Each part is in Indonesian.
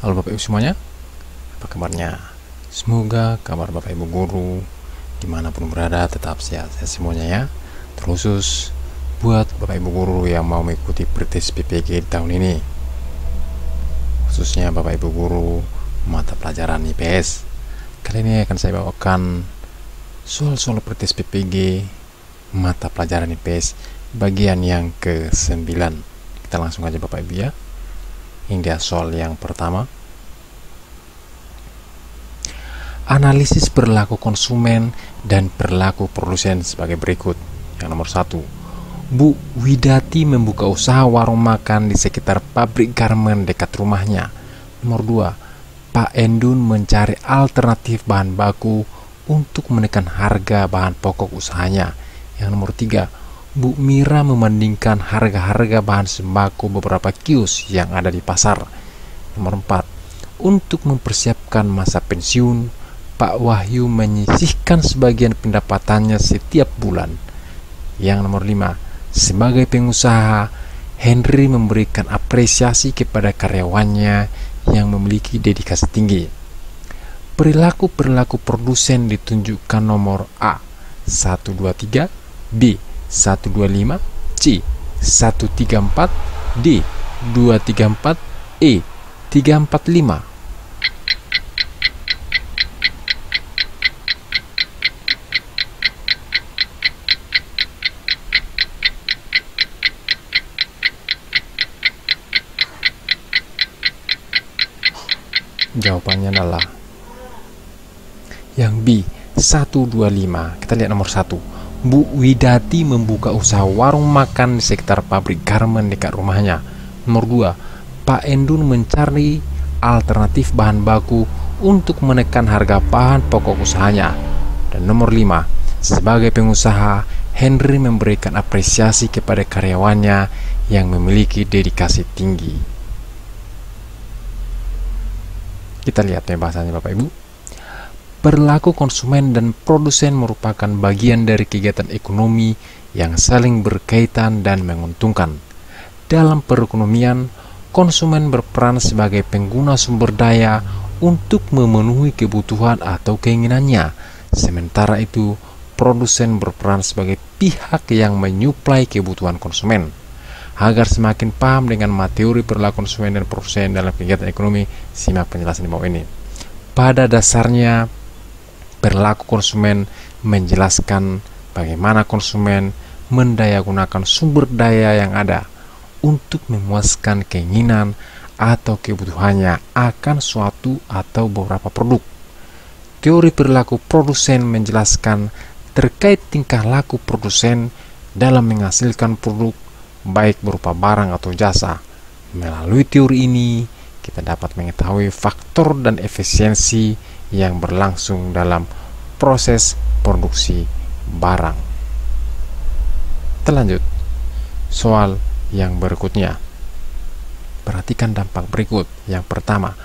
Halo Bapak Ibu semuanya, apa kabarnya? Semoga kabar Bapak Ibu guru dimanapun berada tetap sehat-sehat semuanya ya. Terkhusus buat Bapak Ibu guru yang mau mengikuti pretest PPG di tahun ini, khususnya Bapak Ibu guru mata pelajaran IPS. Kali ini akan saya bawakan soal-soal pretest PPG mata pelajaran IPS bagian yang ke-9. Kita langsung aja Bapak Ibu ya. Hingga soal yang pertama. Analisis perilaku konsumen dan perilaku produsen sebagai berikut. Yang nomor 1, Bu Widati membuka usaha warung makan di sekitar pabrik garmen dekat rumahnya. Nomor 2, Pak Endun mencari alternatif bahan baku untuk menekan harga bahan pokok usahanya. Yang nomor 3, Bu Mira membandingkan harga-harga bahan sembako beberapa kios yang ada di pasar. Nomor 4, untuk mempersiapkan masa pensiun, Pak Wahyu menyisihkan sebagian pendapatannya setiap bulan. Yang nomor 5, sebagai pengusaha, Henry memberikan apresiasi kepada karyawannya yang memiliki dedikasi tinggi. Perilaku-perilaku produsen ditunjukkan nomor A 123, B 125, C 134, D 234, E 345. Jawabannya adalah yang B 125. Kita lihat nomor 1. Bu Widati membuka usaha warung makan di sekitar pabrik garmen dekat rumahnya. Nomor 2, Pak Endun mencari alternatif bahan baku untuk menekan harga bahan pokok usahanya. Dan nomor 5, sebagai pengusaha, Henry memberikan apresiasi kepada karyawannya yang memiliki dedikasi tinggi. Kita lihat pembahasannya Bapak Ibu. Perilaku konsumen dan produsen merupakan bagian dari kegiatan ekonomi yang saling berkaitan dan menguntungkan. Dalam perekonomian, konsumen berperan sebagai pengguna sumber daya untuk memenuhi kebutuhan atau keinginannya. Sementara itu, produsen berperan sebagai pihak yang menyuplai kebutuhan konsumen. Agar semakin paham dengan teori perilaku konsumen dan produsen dalam kegiatan ekonomi, simak penjelasan di bawah ini. Pada dasarnya, perilaku konsumen menjelaskan bagaimana konsumen mendayagunakan sumber daya yang ada untuk memuaskan keinginan atau kebutuhannya akan suatu atau beberapa produk. Teori perilaku produsen menjelaskan terkait tingkah laku produsen dalam menghasilkan produk baik berupa barang atau jasa. Melalui teori ini, kita dapat mengetahui faktor dan efisiensi yang berlangsung dalam proses produksi barang. Terlanjut, soal yang berikutnya. Perhatikan dampak berikut. Yang pertama,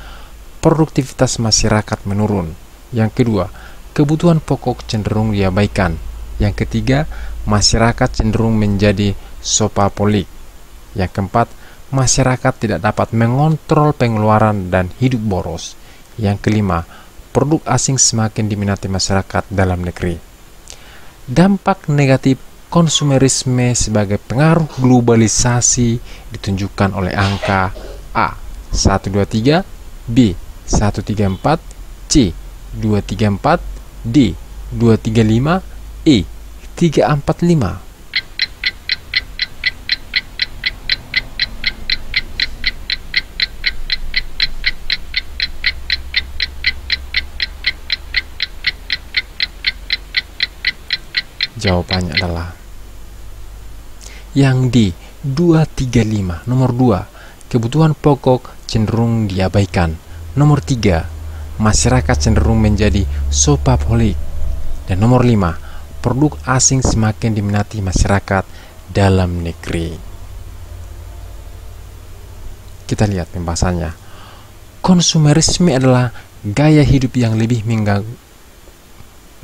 produktivitas masyarakat menurun. Yang kedua, kebutuhan pokok cenderung diabaikan. Yang ketiga, masyarakat cenderung menjadi sopapolik. Yang keempat, masyarakat tidak dapat mengontrol pengeluaran dan hidup boros. Yang kelima, produk asing semakin diminati masyarakat dalam negeri. Dampak negatif konsumerisme sebagai pengaruh globalisasi ditunjukkan oleh angka A 123, B 134, C 234, D 235, E 345. Jawabannya adalah yang D 235. Nomor 2, kebutuhan pokok cenderung diabaikan. Nomor 3, masyarakat cenderung menjadi sopapolik. Dan nomor 5, produk asing semakin diminati masyarakat dalam negeri. Kita lihat pembahasannya. Konsumerisme adalah gaya hidup yang lebih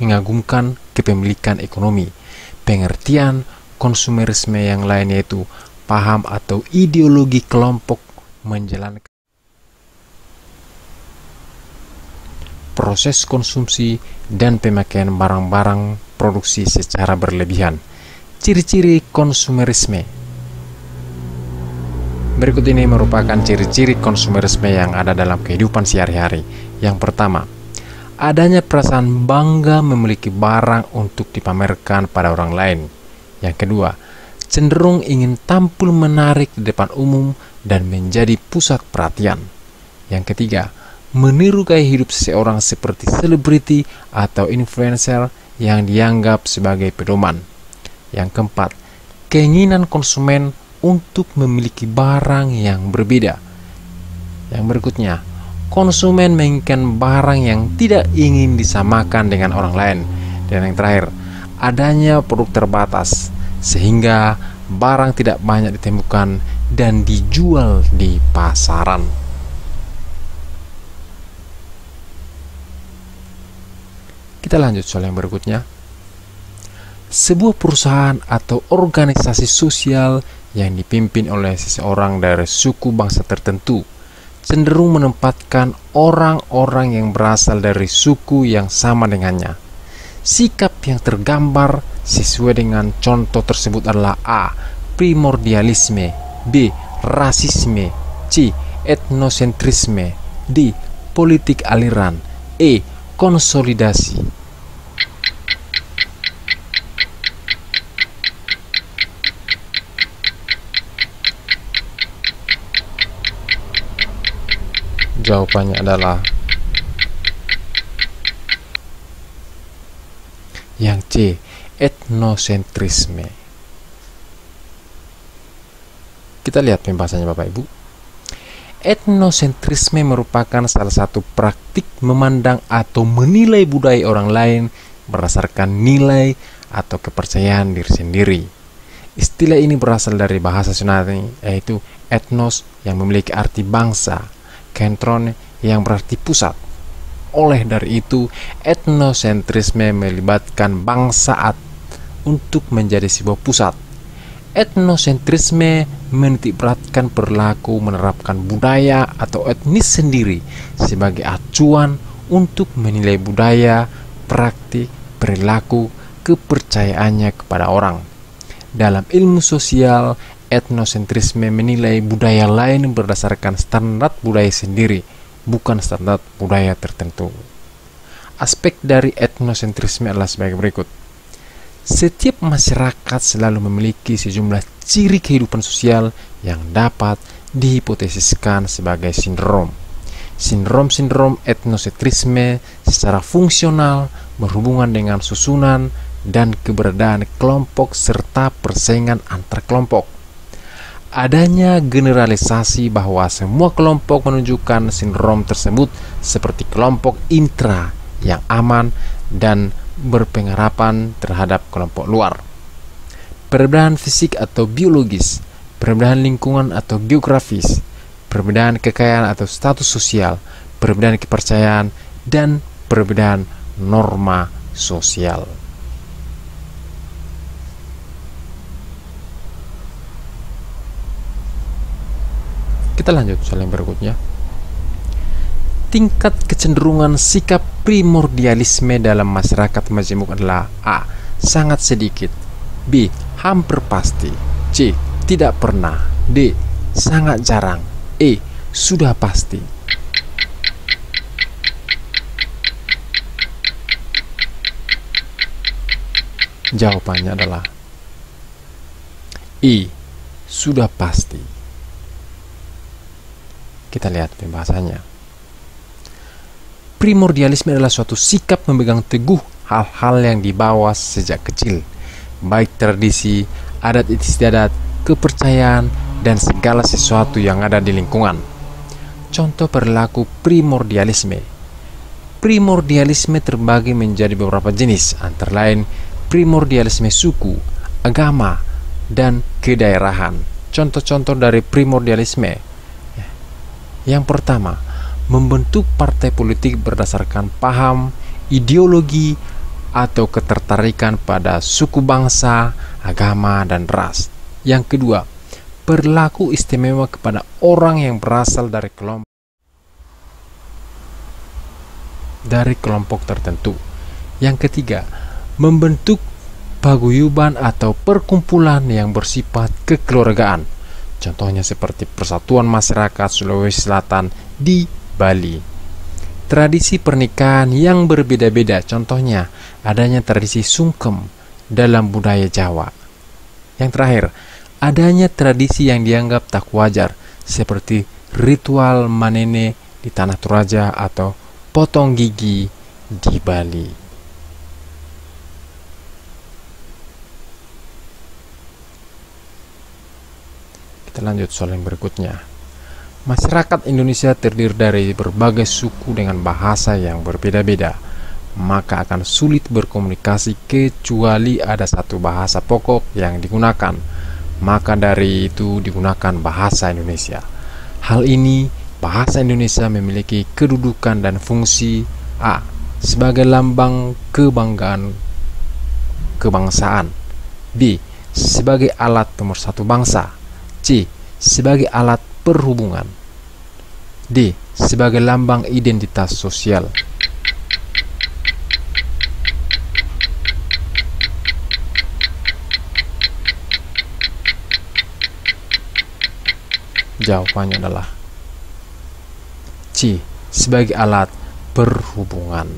mengagumkan kepemilikan ekonomi. Pengertian konsumerisme yang lain yaitu paham atau ideologi kelompok menjalankan proses konsumsi, dan pemakaian barang-barang produksi secara berlebihan. Ciri-ciri konsumerisme. Berikut ini merupakan ciri-ciri konsumerisme yang ada dalam kehidupan sehari-hari. Yang pertama, adanya perasaan bangga memiliki barang untuk dipamerkan pada orang lain. Yang kedua, cenderung ingin tampil menarik di depan umum dan menjadi pusat perhatian. Yang ketiga, meniru gaya hidup seseorang seperti selebriti atau influencer yang dianggap sebagai pedoman. Yang keempat, keinginan konsumen untuk memiliki barang yang berbeda. Yang berikutnya, konsumen menginginkan barang yang tidak ingin disamakan dengan orang lain. Dan yang terakhir, adanya produk terbatas sehingga barang tidak banyak ditemukan dan dijual di pasaran. Kita lanjut soal yang berikutnya. Sebuah perusahaan atau organisasi sosial yang dipimpin oleh seseorang dari suku bangsa tertentu cenderung menempatkan orang-orang yang berasal dari suku yang sama dengannya. Sikap yang tergambar sesuai dengan contoh tersebut adalah A. Primordialisme, B. Rasisme, C. Etnosentrisme, D. Politik aliran, E. Konsolidasi. Jawabannya adalah yang C. Etnosentrisme. Kita lihat pembahasannya Bapak Ibu. Etnosentrisme merupakan salah satu praktik memandang atau menilai budaya orang lain berdasarkan nilai atau kepercayaan diri sendiri. Istilah ini berasal dari bahasa Yunani, yaitu etnos yang memiliki arti bangsa, kentron yang berarti pusat. Oleh dari itu, etnosentrisme melibatkan bangsa untuk menjadi sebuah pusat. Etnosentrisme menitikberatkan perilaku menerapkan budaya atau etnis sendiri sebagai acuan untuk menilai budaya, praktik, perilaku, kepercayaannya kepada orang. Dalam ilmu sosial, etnosentrisme menilai budaya lain berdasarkan standar budaya sendiri, bukan standar budaya tertentu. Aspek dari etnosentrisme adalah sebagai berikut. Setiap masyarakat selalu memiliki sejumlah ciri kehidupan sosial yang dapat dihipotesiskan sebagai sindrom. Sindrom-sindrom etnosentrisme secara fungsional berhubungan dengan susunan dan keberadaan kelompok serta persaingan antar kelompok. Adanya generalisasi bahwa semua kelompok menunjukkan sindrom tersebut seperti kelompok intra yang aman dan berpengharapan terhadap kelompok luar. Perbedaan fisik atau biologis, perbedaan lingkungan atau geografis, perbedaan kekayaan atau status sosial, perbedaan kepercayaan, dan perbedaan norma sosial. Kita lanjut soal yang berikutnya. Tingkat kecenderungan sikap primordialisme dalam masyarakat majemuk adalah A. Sangat sedikit, B. Hampir pasti, C. Tidak pernah, D. Sangat jarang, E. Sudah pasti. Jawabannya adalah E. Sudah pasti. Kita lihat pembahasannya. Primordialisme adalah suatu sikap memegang teguh hal-hal yang dibawa sejak kecil, baik tradisi, adat istiadat, kepercayaan, dan segala sesuatu yang ada di lingkungan. Contoh perilaku primordialisme. Primordialisme terbagi menjadi beberapa jenis, antara lain primordialisme suku, agama, dan kedaerahan. Contoh-contoh dari primordialisme. Yang pertama, membentuk partai politik berdasarkan paham, ideologi, atau ketertarikan pada suku bangsa, agama, dan ras. Yang kedua, berlaku istimewa kepada orang yang berasal dari kelompok. dari kelompok tertentu. Yang ketiga, membentuk paguyuban atau perkumpulan yang bersifat kekeluargaan. Contohnya seperti Persatuan Masyarakat Sulawesi Selatan di Bali. Tradisi pernikahan yang berbeda-beda, contohnya adanya tradisi sungkem dalam budaya Jawa. Yang terakhir, adanya tradisi yang dianggap tak wajar, seperti ritual manene di Tanah Toraja atau potong gigi di Bali. Kita lanjut soal yang berikutnya. Masyarakat Indonesia terdiri dari berbagai suku dengan bahasa yang berbeda-beda, maka akan sulit berkomunikasi kecuali ada satu bahasa pokok yang digunakan. Maka dari itu digunakan bahasa Indonesia. Hal ini, bahasa Indonesia memiliki kedudukan dan fungsi: A. Sebagai lambang kebanggaan kebangsaan. B. Sebagai alat pemersatu bangsa. C. Sebagai alat perhubungan. D. Sebagai lambang identitas sosial. Jawabannya adalah C. Sebagai alat perhubungan.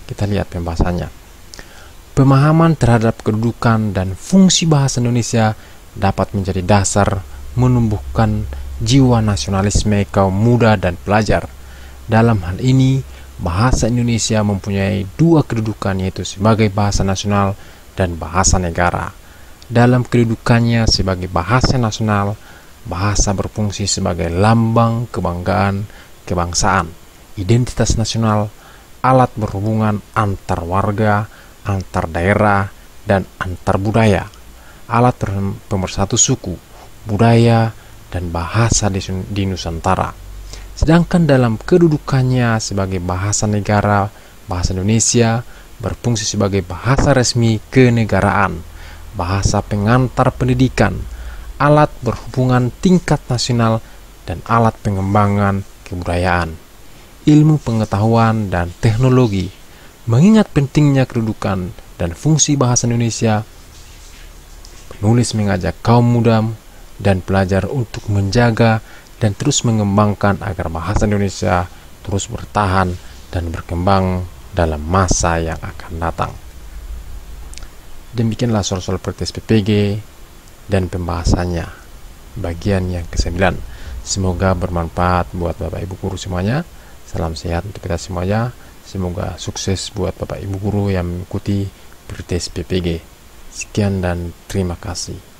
Kita lihat pembahasannya. Pemahaman terhadap kedudukan dan fungsi bahasa Indonesia dapat menjadi dasar menumbuhkan jiwa nasionalisme kaum muda dan pelajar. Dalam hal ini, bahasa Indonesia mempunyai dua kedudukan, yaitu sebagai bahasa nasional dan bahasa negara. Dalam kedudukannya sebagai bahasa nasional, bahasa berfungsi sebagai lambang kebanggaan kebangsaan, identitas nasional, alat berhubungan antar warga, antar daerah, dan antar budaya, alat pemersatu suku, budaya, dan bahasa di Nusantara. Sedangkan dalam kedudukannya sebagai bahasa negara, bahasa Indonesia berfungsi sebagai bahasa resmi kenegaraan, bahasa pengantar pendidikan, alat berhubungan tingkat nasional, dan alat pengembangan kebudayaan, ilmu pengetahuan, dan teknologi. Mengingat pentingnya kedudukan dan fungsi bahasa Indonesia, penulis mengajak kaum muda dan pelajar untuk menjaga dan terus mengembangkan agar bahasa Indonesia terus bertahan dan berkembang dalam masa yang akan datang. Demikianlah soal-soal praktis PPG dan pembahasannya bagian yang ke-9. Semoga bermanfaat buat Bapak Ibu guru semuanya. Salam sehat untuk kita semuanya. Semoga sukses buat Bapak Ibu guru yang mengikuti praktis PPG. Sekian dan terima kasih.